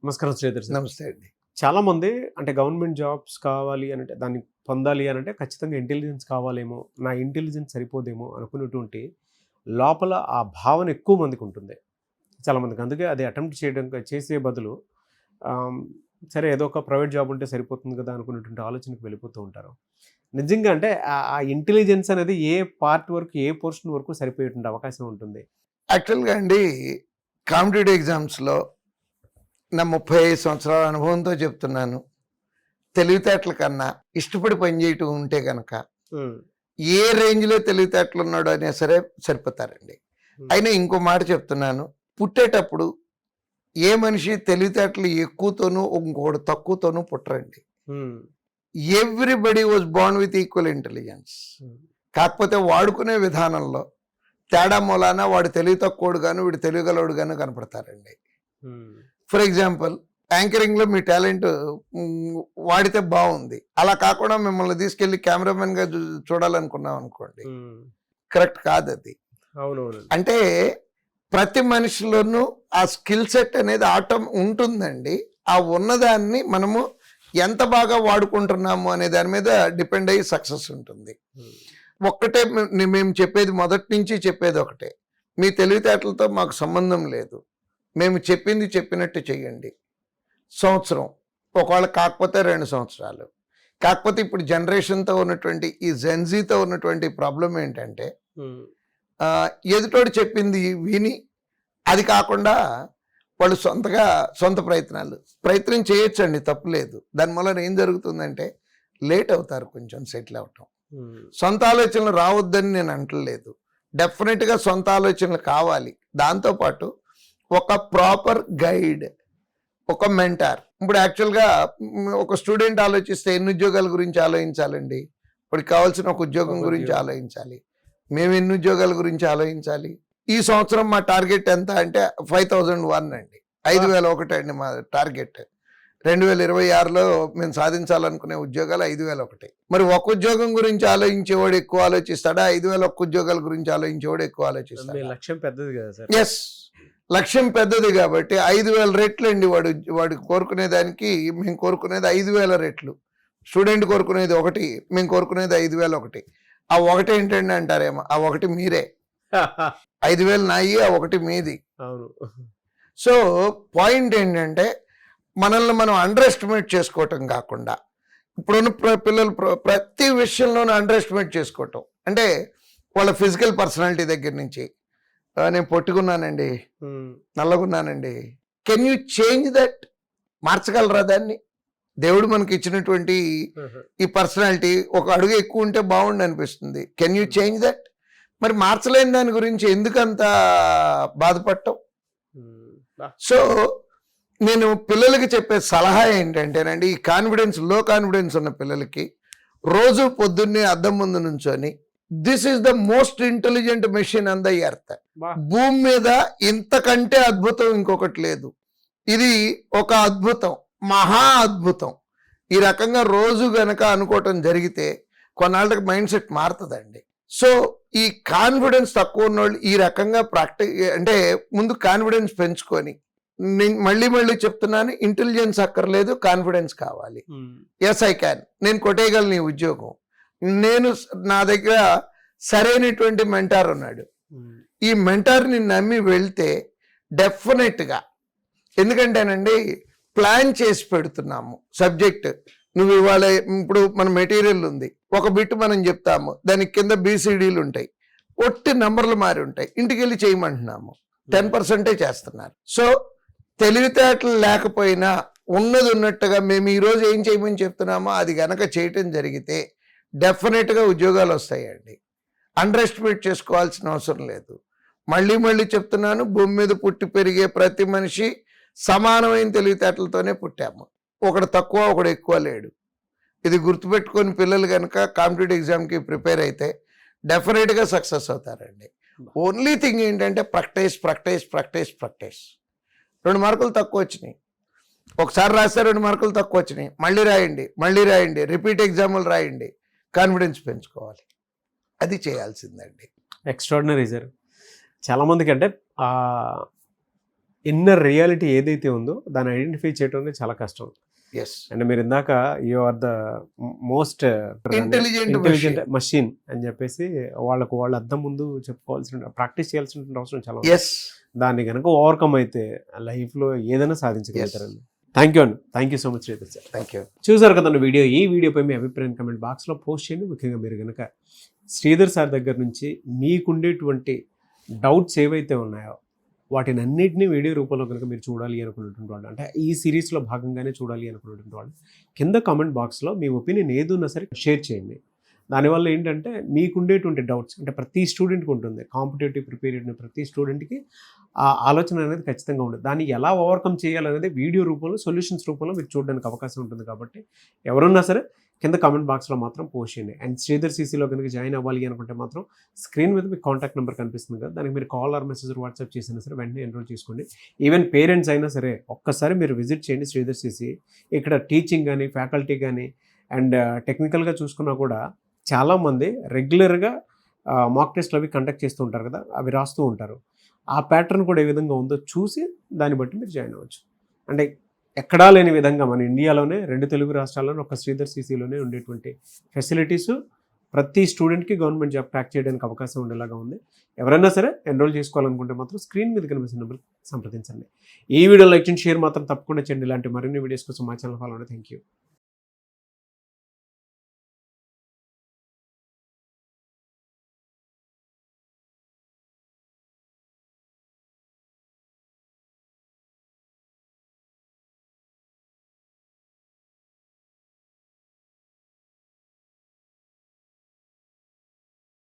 నమస్కారం శ్రీధర్ సార్. నమస్తే అండి. చాలామంది అంటే గవర్నమెంట్ జాబ్స్ కావాలి అనంటే, దాన్ని పొందాలి అనంటే ఖచ్చితంగా ఇంటెలిజెన్స్ కావాలేమో, నా ఇంటెలిజెన్స్ సరిపోదేమో అనుకునేటువంటి లోపల ఆ భావన ఎక్కువ మందికుంటుంది. చాలామందికి. అందుకే అది అటెంప్ట్ చేసే బదులు ఆహ్, సరే ఏదో ఒక ప్రైవేట్ జాబ్ ఉంటే సరిపోతుంది కదా అనుకునేటువంటి ఆలోచనకు వెళ్ళిపోతూ ఉంటారు. నిజంగా అంటే ఆ ఇంటెలిజెన్స్ అనేది ఏ పార్ట్ వరకు, ఏ పోర్షన్ వరకు సరిపోయేటువంటి అవకాశం ఉంటుంది? యాక్చువల్‌గా అండి, కాంపిటేటివ్ ఎగ్జామ్స్‌లో నా 35 సంవత్సరాల అనుభవంతో చెప్తున్నాను. తెలివితేటల కన్నా ఇష్టపడి పనిచేయటం ఉంటే గనక హ్మ్. ఏ రేంజ్‌లో తెలివితేటలున్నాడో అయినా సరే సరిపోతారండి. అయినా ఇంకో మాట చెప్తున్నాను. పుట్టేటప్పుడు ఏ మనిషి తెలివితేటలు ఎక్కువతోనూ, ఇంకొకడు తక్కువతోనూ పుట్టరండి. హ్మ్. Everybody was Born with equal intelligence. కాకపోతే వాడుకునే విధానంలో తేడా మూలాన వాడు తెలివి తక్కువడు గాను, వీడు తెలివిగలవాడు గాను కనపడతారండి. ఫర్ ఎగ్జాంపుల్, యాంకరింగ్లో మీ టాలెంట్ వాడితే బాగుంది. అలా కాకుండా మిమ్మల్ని తీసుకెళ్లి కెమెరామెన్గా చూడాలనుకున్నాం అనుకోండి, కరెక్ట్ కాదు అది. అవునవును. అంటే ప్రతి మనిషిలోనూ ఆ స్కిల్ సెట్ అనేది ఉంటుందండి. ఆ ఉన్నదాన్ని మనము ఎంత బాగా వాడుకుంటున్నాము అనే దాని మీద డిపెండ్ అయ్యి సక్సెస్ ఉంటుంది. ఒక్కటే మేము చెప్పేది, మొదటి నుంచి చెప్పేది ఒకటే, మీ తెలివితేటలతో మాకు సంబంధం లేదు. మేము చెప్పింది చెప్పినట్టు చెయ్యండి. సంవత్సరం, ఒకవేళ కాకపోతే 2 సంవత్సరాలు. కాకపోతే ఇప్పుడు జనరేషన్తో ఉన్నటువంటి ఈ జెన్జీతో ఉన్నటువంటి ప్రాబ్లం ఏంటంటే, ఎదుటోడు చెప్పింది విని, అది కాకుండా వాళ్ళు సొంత ప్రయత్నం చేయొచ్చండి, తప్పులేదు. దానివల్ల ఏం జరుగుతుందంటే లేట్ అవుతారు కొంచెం సెటిల్ అవటం. సొంత ఆలోచనలు రావద్దని నేను అంటలేదు. డెఫినెట్గా సొంత ఆలోచనలు కావాలి. దాంతోపాటు ఒక ప్రాపర్ గైడ్, ఒక మెంటార్. ఇప్పుడు యాక్చువల్గా ఒక స్టూడెంట్ ఆలోచిస్తే ఎన్ని ఉద్యోగాల గురించి ఆలోచించాలండి? ఇప్పటికి కావాల్సిన ఒక ఉద్యోగం గురించి ఆలోచించాలి. మేము ఎన్ని ఉద్యోగాల గురించి ఆలోచించాలి? ఈ సంవత్సరం మా టార్గెట్ ఎంత అంటే 5001 అండి, 5001 అండి మా టార్గెట్. 2026లో మేము సాధించాలనుకునే ఉద్యోగాలు 5001. మరి ఒక ఉద్యోగం గురించి ఆలోచించేవాడు ఎక్కువ ఆలోచిస్తాడా, 5001 ఉద్యోగాల గురించి ఆలోచించేవాడు ఎక్కువ ఆలోచిస్తాడా? లక్ష్యం పెద్దది కదా సార్. ఎస్, లక్ష్యం పెద్దది కాబట్టి 5000 రెట్లు అండి. వాడు కోరుకునే దానికి మేము కోరుకునేది 5000 రెట్లు. స్టూడెంట్ కోరుకునేది ఒకటి, మేము కోరుకునేది 5001. ఆ ఒకటి ఏంటండి అంటారేమో, ఆ ఒకటి మీరే. 5000 నాయి, ఆ ఒకటి మీది. అవును. సో పాయింట్ ఏంటంటే, మనల్ని మనం అండర్ ఎస్టిమేట్ చేసుకోవటం కాకుండా, ఇప్పుడున్న పిల్లలు ప్రతి విషయంలోనూ అండర్ ఎస్టిమేట్ చేసుకోవటం. అంటే వాళ్ళ ఫిజికల్ పర్సనాలిటీ దగ్గర నుంచి, నేను పొట్టుకున్నానండి, నల్లగున్నానండి, కెన్ యూ చేంజ్ దట్? మార్చగలరా దాన్ని? దేవుడు మనకి ఇచ్చినటువంటి ఈ పర్సనాలిటీ ఒక అడుగు ఎక్కువ ఉంటే బాగుండు అనిపిస్తుంది. Can you change that? మరి మార్చలేని దాని గురించి ఎందుకంత బాధపడటం? సో నేను పిల్లలకి చెప్పే సలహా ఏంటంటేనండి, ఈ లో కాన్ఫిడెన్స్ ఉన్న పిల్లలకి రోజు పొద్దున్నే అద్దం ముందు నుంచొని, this is the most intelligent machine on the earth. భూమి మీద ఇంతకంటే అద్భుతం ఇంకొకటి లేదు. ఇది ఒక అద్భుతం, మహా అద్భుతం. ఈ రకంగా రోజు గనక అనుకోవటం జరిగితే కొన్నాళ్ళకి మైండ్ సెట్ మారుతుందండి. సో ఈ కాన్ఫిడెన్స్ తక్కువ ఉన్నోళ్ళు ఈ రకంగా అంటే ముందు కాన్ఫిడెన్స్ పెంచుకొని, మళ్ళీ చెప్తున్నాను, ఇంటెలిజెన్స్ అక్కర్లేదు, కాన్ఫిడెన్స్ కావాలి. ఎస్ ఐ క్యాన్, నేను కొట్టేయగలను ఈ ఉద్యోగం. నా దగ్గర సరైనటువంటి మెంటార్ ఉన్నాడు. ఈ మెంటార్ని నమ్మి వెళ్తే డెఫినెట్గా, ఎందుకంటేనండి ప్లాన్ చేసి పెడుతున్నాము సబ్జెక్ట్. నువ్వు ఇవాళ, ఇప్పుడు మన మెటీరియల్ ఉంది, ఒక బిట్ మనం చెప్తాము, దానికి కింద BCDలు ఉంటాయి, ఒట్టి నంబర్లు మారి ఉంటాయి, ఇంటికి వెళ్ళి చేయమంటున్నాము, 10% చేస్తున్నారు. సో తెలివితేటలు లేకపోయినా ఉన్నది ఉన్నట్టుగా మేము ఈరోజు ఏం చేయమని చెప్తున్నామో అది గనక చేయటం జరిగితే డెఫినెట్గా ఉద్యోగాలు వస్తాయండి. అండర్ ఎస్టిమేట్ చేసుకోవాల్సిన అవసరం లేదు. మళ్ళీ చెప్తున్నాను, భూమి మీద పుట్టి పెరిగే ప్రతి మనిషి సమానమైన తెలివితేటలతోనే పుట్టాము. ఒకడు తక్కువ, ఒకడు ఎక్కువ లేడు. ఇది గుర్తుపెట్టుకొని పిల్లలు కనుక కాంపిటేటివ్ ఎగ్జామ్కి ప్రిపేర్ అయితే డెఫినెట్గా సక్సెస్ అవుతారండి. ఓన్లీ థింగ్ ఏంటంటే ప్రాక్టీస్. 2 మార్కులు తక్కువ వచ్చినాయి, ఒకసారి రాస్తే 2 మార్కులు తక్కువ వచ్చినాయి, మళ్ళీ రాయండి, రిపీట్ ఎగ్జాములు రాయండి, కాన్ఫిడెన్స్ పెంచుకోవాలి. అది చేయాల్సిందండి. Extraordinary sir. చాలామందికి అంటే ఇన్నర్ రియాలిటీ ఏదైతే ఉందో దాన్ని ఐడెంటిఫై చేయడం అనేది చాలా కష్టం. ఎస్, అంటే మీరు ఇందాక you are the most intelligent machine అని చెప్పేసి వాళ్ళ అద్దం ముందు చెప్పుకోవాల్సిన ప్రాక్టీస్ చేయాల్సిన అవసరం చాలా ఉంది. ఎస్. దాన్ని కనుక ఓవర్కమ్ అయితే లైఫ్లో ఏదైనా సాధించగలుగుతారండి. థ్యాంక్ యూ అండి. Thank you so much Sridhar sir. Thank you. చూసారు కదండి వీడియో. ఈ వీడియోపై మీ అభిప్రాయం కమెంట్ బాక్స్లో పోస్ట్ చేయండి. ముఖ్యంగా మీరు కనుక శ్రీధర్ సార్ దగ్గర నుంచి మీకుండేటువంటి డౌట్స్ ఏవైతే ఉన్నాయో వాటిని అన్నింటినీ వీడియో రూపంలో కనుక మీరు చూడాలి అనుకున్నటువంటి వాళ్ళు, అంటే ఈ సిరీస్లో భాగంగానే చూడాలి అనుకున్నటువంటి వాళ్ళు కింద కామెంట్ బాక్స్లో మీ ఒపీనియన్ ఏదున్నా సరే షేర్ చేయండి. దానివల్ల ఏంటంటే మీకుండేటువంటి డౌట్స్, అంటే ప్రతి స్టూడెంట్కి ఉంటుంది, కాంపిటేటివ్ ప్రిపేర్ అయిన ప్రతి స్టూడెంట్కి ఆ ఆలోచన అనేది ఖచ్చితంగా ఉంటుంది. దాన్ని ఎలా ఓవర్కమ్ చేయాలనేది వీడియో రూపంలో, సొల్యూషన్స్ రూపంలో మీకు చూడడానికి అవకాశం ఉంటుంది. కాబట్టి ఎవరున్నా సరే కింద కామెంట్ బాక్స్లో మాత్రం పోస్ట్ చేయండి. అండ్ శ్రీధర్ సీసీలో కనుక జాయిన్ అవ్వాలి అనుకుంటే మాత్రం స్క్రీన్ మీద మీకు కాంటాక్ట్ నెంబర్ కనిపిస్తుంది కదా, దానికి మీరు కాల్ ఆర్ మెసేజ్ వాట్సాప్ చేసినా సరే వెంటనే ఎన్రోల్ చేసుకోండి. ఈవెన్ పేరెంట్స్ అయినా సరే ఒక్కసారి మీరు విజిట్ చేయండి శ్రీధర్ సీసీ. ఇక్కడ టీచింగ్ కానీ, ఫ్యాకల్టీ కానీ అండ్ టెక్నికల్గా చూసుకున్నా కూడా చాలామంది రెగ్యులర్గా మాక్ టెస్ట్లు అవి కండక్ట్ చేస్తూ ఉంటారు కదా, అవి రాస్తూ ఉంటారు. ఆ ప్యాటర్న్ కూడా ఏ విధంగా ఉందో చూసి దాన్ని బట్టి మీరు జాయిన్ అవ్వచ్చు. అంటే ఎక్కడా లేని విధంగా మన ఇండియాలోనే 2 తెలుగు రాష్ట్రాల్లోనే ఒక శ్రీధర్ సీసీలోనే ఉండేటువంటి ఫెసిలిటీస్ ప్రతి స్టూడెంట్కి గవర్నమెంట్ జాబ్ క్రాక్ చేయడానికి అవకాశం ఉండేలాగా ఉంది. ఎవరైనా సరే ఎన్రోల్ చేసుకోవాలనుకుంటే మాత్రం స్క్రీన్ మీద కనిపిస్తున్న నెంబర్ సంప్రదించండి. ఈ వీడియో లైక్ చేయండి, షేర్ మాత్రం తప్పకుండా చేయండి. ఇలాంటి మరిన్ని వీడియోస్ కోసం మా ఛానల్ ఫాలో అవ్వండి. Thank you.